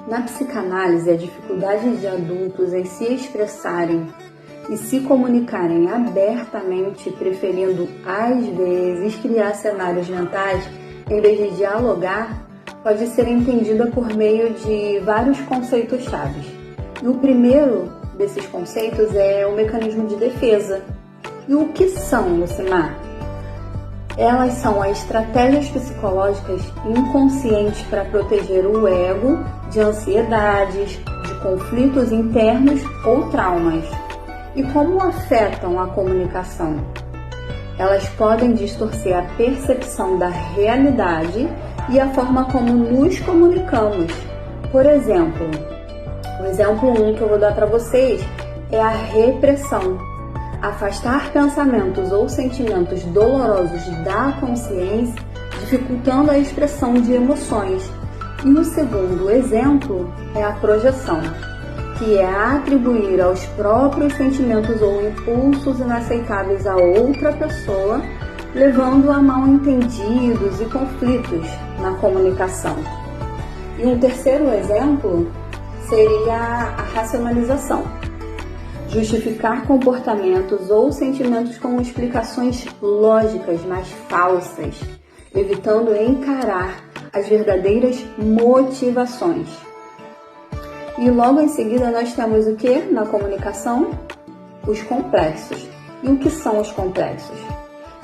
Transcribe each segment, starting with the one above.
Na psicanálise, a dificuldade de adultos em se expressarem e se comunicarem abertamente, preferindo, às vezes, criar cenários mentais em vez de dialogar, pode ser entendida por meio de vários conceitos chaves. E o primeiro desses conceitos é o mecanismo de defesa. E o que são, Lucimar? Elas são as estratégias psicológicas inconscientes para proteger o ego de ansiedades, de conflitos internos ou traumas. E como afetam a comunicação? Elas podem distorcer a percepção da realidade e a forma como nos comunicamos. Por exemplo, o exemplo 1 que eu vou dar para vocês é a repressão. Afastar pensamentos ou sentimentos dolorosos da consciência, dificultando a expressão de emoções. E o segundo exemplo é a projeção, que é atribuir aos próprios sentimentos ou impulsos inaceitáveis a outra pessoa, levando a mal-entendidos e conflitos na comunicação. E um terceiro exemplo seria a racionalização. Justificar comportamentos ou sentimentos com explicações lógicas, mas falsas, evitando encarar as verdadeiras motivações. E logo em seguida nós temos o que na comunicação? Os complexos. E o que são os complexos?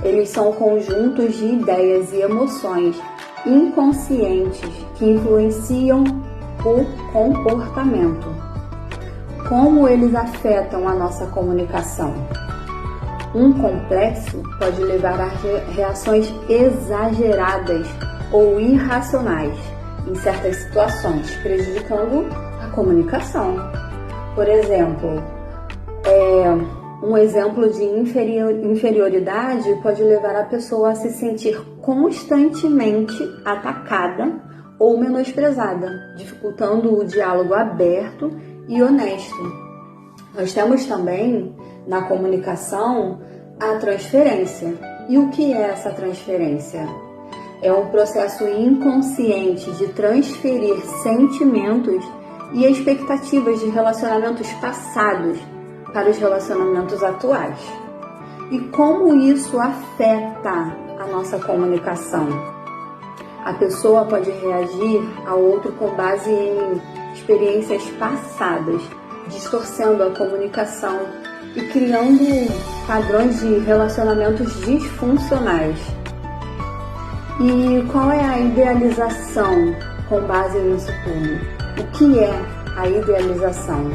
Eles são conjuntos de ideias e emoções inconscientes que influenciam o comportamento. Como eles afetam a nossa comunicação? Um complexo pode levar a reações exageradas ou irracionais em certas situações, prejudicando a comunicação. Por exemplo, um exemplo de inferioridade pode levar a pessoa a se sentir constantemente atacada ou menosprezada, dificultando o diálogo aberto e honesto. Nós temos também na comunicação a transferência. E o que é essa transferência? É um processo inconsciente de transferir sentimentos e expectativas de relacionamentos passados para os relacionamentos atuais. E como isso afeta a nossa comunicação? A pessoa pode reagir ao outro com base em experiências passadas, distorcendo a comunicação e criando padrões de relacionamentos disfuncionais. E qual é a idealização com base nisso tudo? O que é a idealização?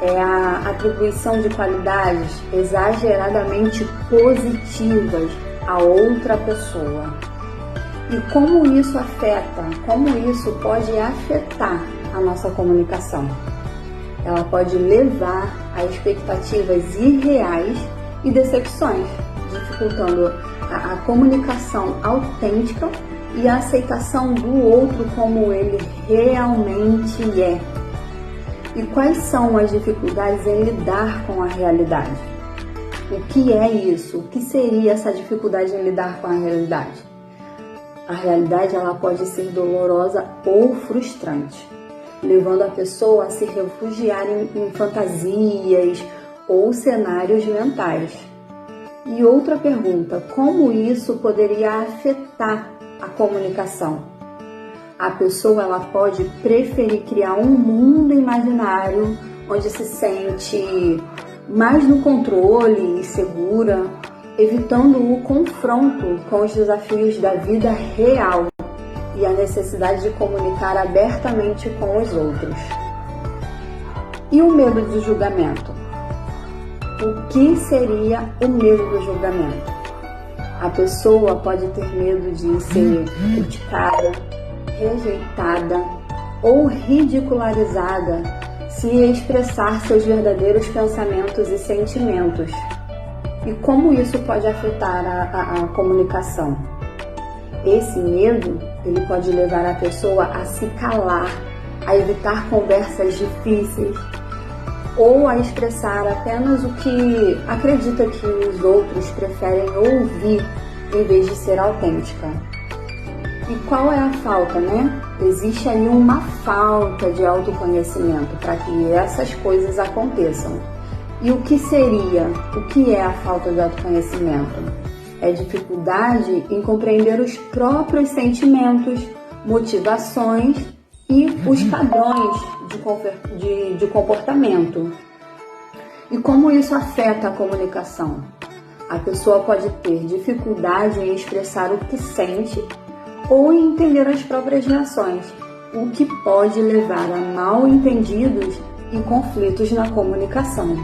É a atribuição de qualidades exageradamente positivas a outra pessoa. E como isso afeta, como isso pode afetar a nossa comunicação? Ela pode levar a expectativas irreais e decepções, dificultando a comunicação autêntica e a aceitação do outro como ele realmente é. E quais são as dificuldades em lidar com a realidade? O que é isso? O que seria essa dificuldade em lidar com a realidade? A realidade ela pode ser dolorosa ou frustrante, levando a pessoa a se refugiar em fantasias ou cenários mentais. E outra pergunta, como isso poderia afetar a comunicação? A pessoa ela pode preferir criar um mundo imaginário onde se sente mais no controle e segura, evitando o confronto com os desafios da vida real e a necessidade de comunicar abertamente com os outros. E o medo do julgamento? O que seria o medo do julgamento? A pessoa pode ter medo de ser criticada, rejeitada ou ridicularizada se expressar seus verdadeiros pensamentos e sentimentos. E como isso pode afetar a comunicação? Esse medo, ele pode levar a pessoa a se calar, a evitar conversas difíceis ou a expressar apenas o que acredita que os outros preferem ouvir em vez de ser autêntica. E qual é a falta, né? Existe aí uma falta de autoconhecimento para que essas coisas aconteçam. E o que é a falta de autoconhecimento? É dificuldade em compreender os próprios sentimentos, motivações e os padrões de comportamento. E como isso afeta a comunicação? A pessoa pode ter dificuldade em expressar o que sente ou em entender as próprias reações, o que pode levar a mal-entendidos e conflitos na comunicação.